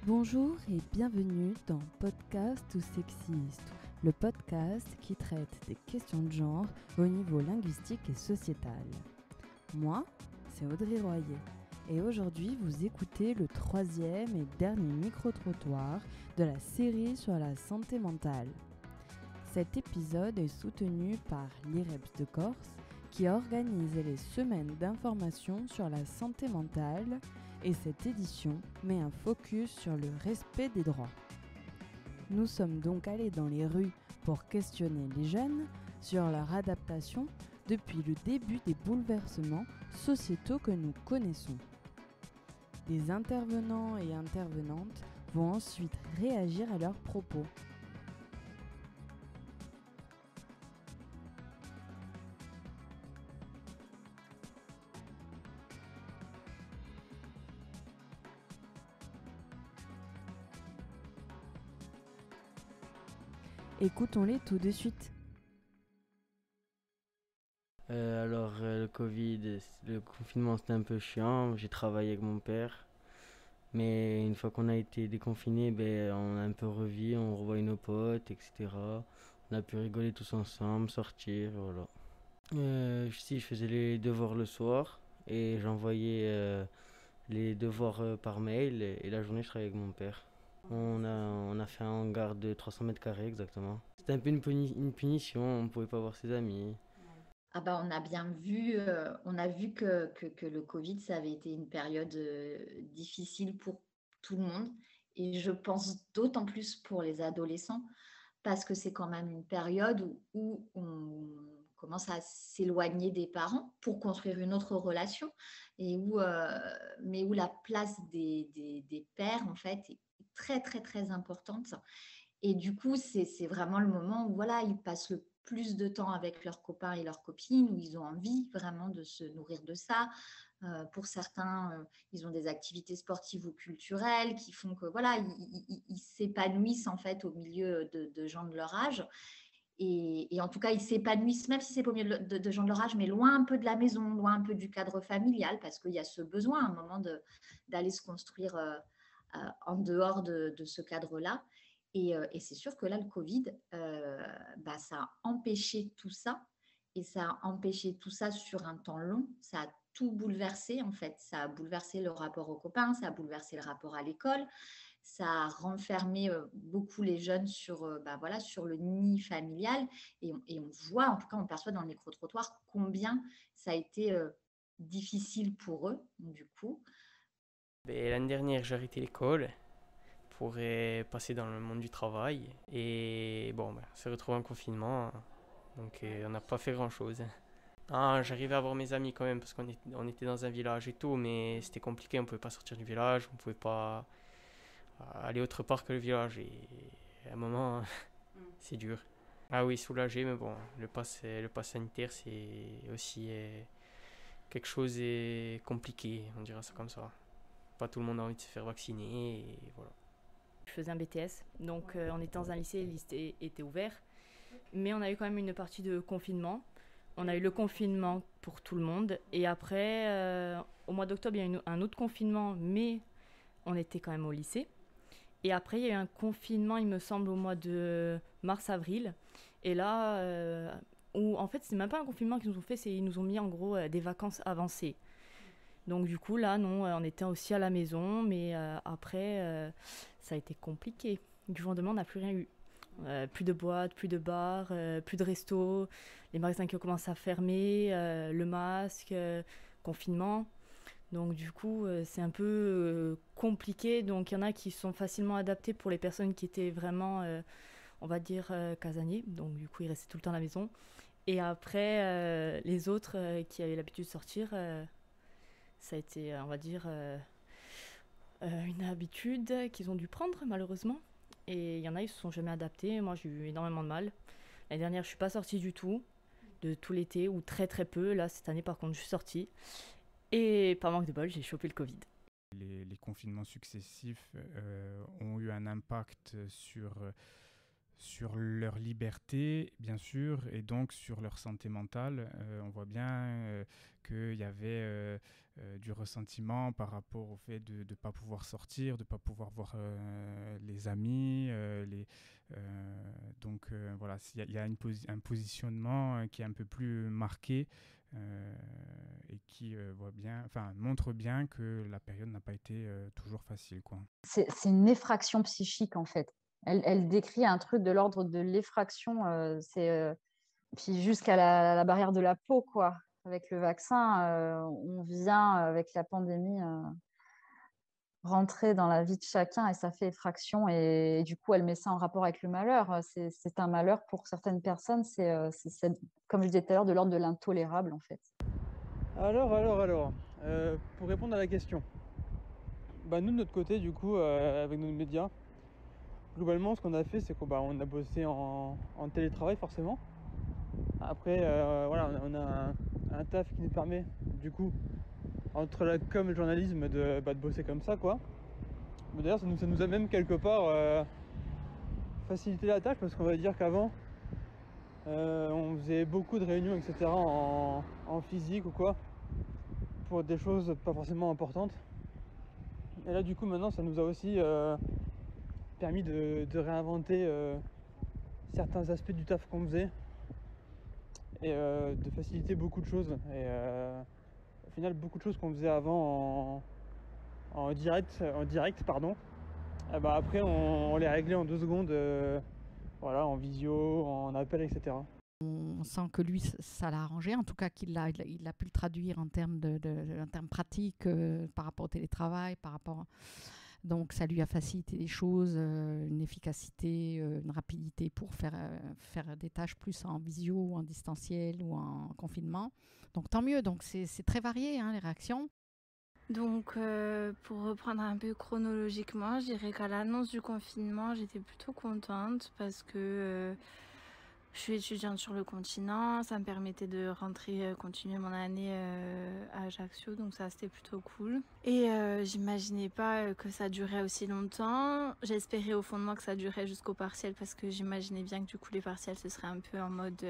Bonjour et bienvenue dans Podcast ou Sexiste, le podcast qui traite des questions de genre au niveau linguistique et sociétal. Moi, c'est Audrey Royer et aujourd'hui vous écoutez le 3e et dernier micro-trottoir de la série sur la santé mentale. Cet épisode est soutenu par l'IREPS de Corse qui organise les semaines d'information sur la santé mentale et cette édition met un focus sur le respect des droits. Nous sommes donc allés dans les rues pour questionner les jeunes sur leur adaptation depuis le début des bouleversements sociétaux que nous connaissons. Les intervenants et intervenantes vont ensuite réagir à leurs propos. Écoutons-les tout de suite. Le Covid, le confinement c'était un peu chiant. J'ai travaillé avec mon père. Mais une fois qu'on a été déconfiné, on a un peu revu, on revoit nos potes, etc. On a pu rigoler tous ensemble, sortir, voilà. Si je faisais les devoirs le soir et j'envoyais les devoirs par mail et la journée je travaillais avec mon père. On a fait un hangar de 300 mètres carrés exactement. C'était un peu une punition, on ne pouvait pas voir ses amis. On a bien vu, on a vu que le Covid, ça avait été une période difficile pour tout le monde. Et je pense d'autant plus pour les adolescents, parce que c'est quand même une période où on commence à s'éloigner des parents pour construire une autre relation, et mais où la place des pères, en fait, est très, très, très importante. Et du coup, c'est vraiment le moment où voilà, ils passent le plus de temps avec leurs copains et leurs copines, où ils ont envie vraiment de se nourrir de ça. Pour certains, ils ont des activités sportives ou culturelles qui font que voilà, ils s'épanouissent en fait au milieu de gens de leur âge. Et en tout cas, ils s'épanouissent, même si c'est pas au milieu de gens de leur âge, mais loin un peu de la maison, loin un peu du cadre familial, parce qu'il y a ce besoin à un moment d'aller se construire en dehors de ce cadre-là. Et c'est sûr que là, le Covid, ça a empêché tout ça. Et ça a empêché tout ça sur un temps long. Ça a tout bouleversé, en fait. Ça a bouleversé le rapport aux copains, ça a bouleversé le rapport à l'école. Ça a renfermé beaucoup les jeunes sur le nid familial. Et on voit, en tout cas, on perçoit dans le micro-trottoir combien ça a été difficile pour eux, du coup. L'année dernière, j'ai arrêté l'école pour passer dans le monde du travail. Et bon, on s'est retrouvé en confinement, donc on n'a pas fait grand-chose. J'arrivais à voir mes amis quand même, parce qu'on était dans un village et tout, mais c'était compliqué, on ne pouvait pas sortir du village, on ne pouvait pas aller autre part que le village. Et à un moment, c'est dur. Ah oui, soulagé, mais bon, le pass sanitaire, c'est aussi quelque chose de compliqué, on dira ça comme ça. Pas tout le monde a envie de se faire vacciner et voilà. Je faisais un BTS, donc on était dans un lycée, le lycée était ouvert, mais on a eu quand même une partie de confinement. On a eu le confinement pour tout le monde, et après, au mois d'octobre, il y a eu un autre confinement, mais on était quand même au lycée. Et après, il y a eu un confinement, il me semble, au mois de mars-avril, et là, où en fait, c'est même pas un confinement qu'ils nous ont fait, ils nous ont mis en gros des vacances avancées. Donc du coup, là, non, on était aussi à la maison, mais après, ça a été compliqué. Du jour au lendemain, on n'a plus rien eu. Plus de boîtes, plus de bars, plus de restos, les magasins qui ont commencé à fermer, le masque, confinement. Donc du coup, c'est un peu compliqué. Donc il y en a qui sont facilement adaptés pour les personnes qui étaient vraiment, on va dire, casaniers. Donc du coup, ils restaient tout le temps à la maison. Et après, les autres qui avaient l'habitude de sortir... ça a été, on va dire, une habitude qu'ils ont dû prendre, malheureusement. Et il y en a, ils se sont jamais adaptés. Moi, j'ai eu énormément de mal. L'année dernière, je suis pas sortie du tout, de tout l'été, ou très très peu. Là, cette année, par contre, je suis sortie. Et par manque de bol, j'ai chopé le Covid. Les confinements successifs ont eu un impact sur leur liberté, bien sûr, et donc sur leur santé mentale. On voit bien qu'il y avait du ressentiment par rapport au fait de ne pas pouvoir sortir, de ne pas pouvoir voir les amis. Donc voilà, il y a un positionnement qui est un peu plus marqué et qui montre bien que la période n'a pas été toujours facile, quoi. C'est une effraction psychique, en fait. Elle décrit un truc de l'ordre de l'effraction, puis jusqu'à la barrière de la peau, quoi. Avec le vaccin, on vient, avec la pandémie, rentrer dans la vie de chacun et ça fait effraction. Et du coup, elle met ça en rapport avec le malheur. C'est un malheur pour certaines personnes. C'est, comme je disais tout à l'heure, de l'ordre de l'intolérable, en fait. Alors, pour répondre à la question, nous, de notre côté, du coup, avec nos médias, globalement, ce qu'on a fait, c'est qu'on a bossé en télétravail, forcément. Après, on a un taf qui nous permet, du coup, entre la com et le journalisme, de bosser comme ça, quoi. Mais d'ailleurs, ça nous a même quelque part facilité la tâche, parce qu'on va dire qu'avant, on faisait beaucoup de réunions, etc. en physique ou quoi, pour des choses pas forcément importantes. Et là, du coup, maintenant, ça nous a aussi permis de réinventer certains aspects du taf qu'on faisait et de faciliter beaucoup de choses. Et au final, beaucoup de choses qu'on faisait avant en direct, après on les réglait en 2 secondes, en visio, en appel, etc. On sent que lui, ça l'a arrangé, en tout cas qu'il a pu le traduire en termes pratiques par rapport au télétravail, donc ça lui a facilité les choses, une efficacité, une rapidité pour faire des tâches plus en visio ou en distanciel ou en confinement. Donc tant mieux, donc c'est très varié, les réactions. Donc pour reprendre un peu chronologiquement, je dirais qu'à l'annonce du confinement, j'étais plutôt contente parce que je suis étudiante sur le continent, ça me permettait de rentrer, continuer mon année à Ajaccio, donc ça c'était plutôt cool. Et j'imaginais pas que ça durait aussi longtemps. J'espérais au fond de moi que ça durait jusqu'au partiel parce que j'imaginais bien que du coup les partiels ce serait un peu en mode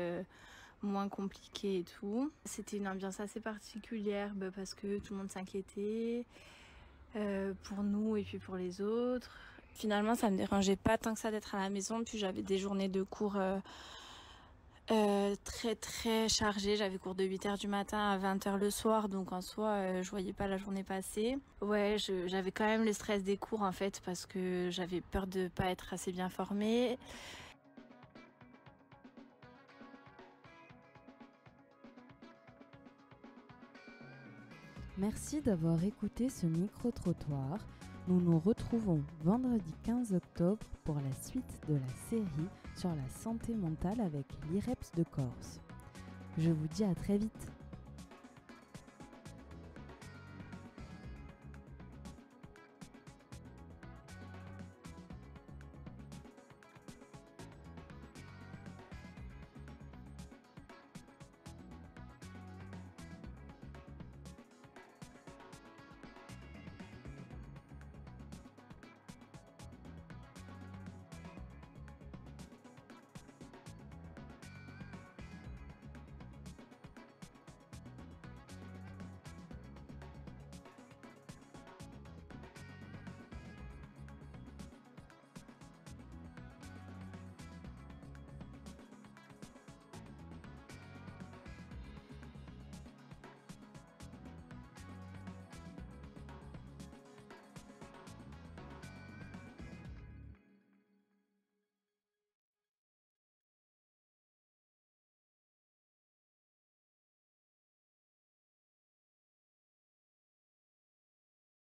moins compliqué et tout. C'était une ambiance assez particulière parce que tout le monde s'inquiétait pour nous et puis pour les autres. Finalement ça me dérangeait pas tant que ça d'être à la maison, puis j'avais des journées de cours très très chargée. J'avais cours de 8h du matin à 20h le soir, donc en soi je voyais pas la journée passer. Ouais, j'avais quand même le stress des cours en fait parce que j'avais peur de pas être assez bien formée. Merci d'avoir écouté ce micro-trottoir. Nous nous retrouvons vendredi 15 octobre pour la suite de la série sur la santé mentale avec l'IREPS de Corse. Je vous dis à très vite.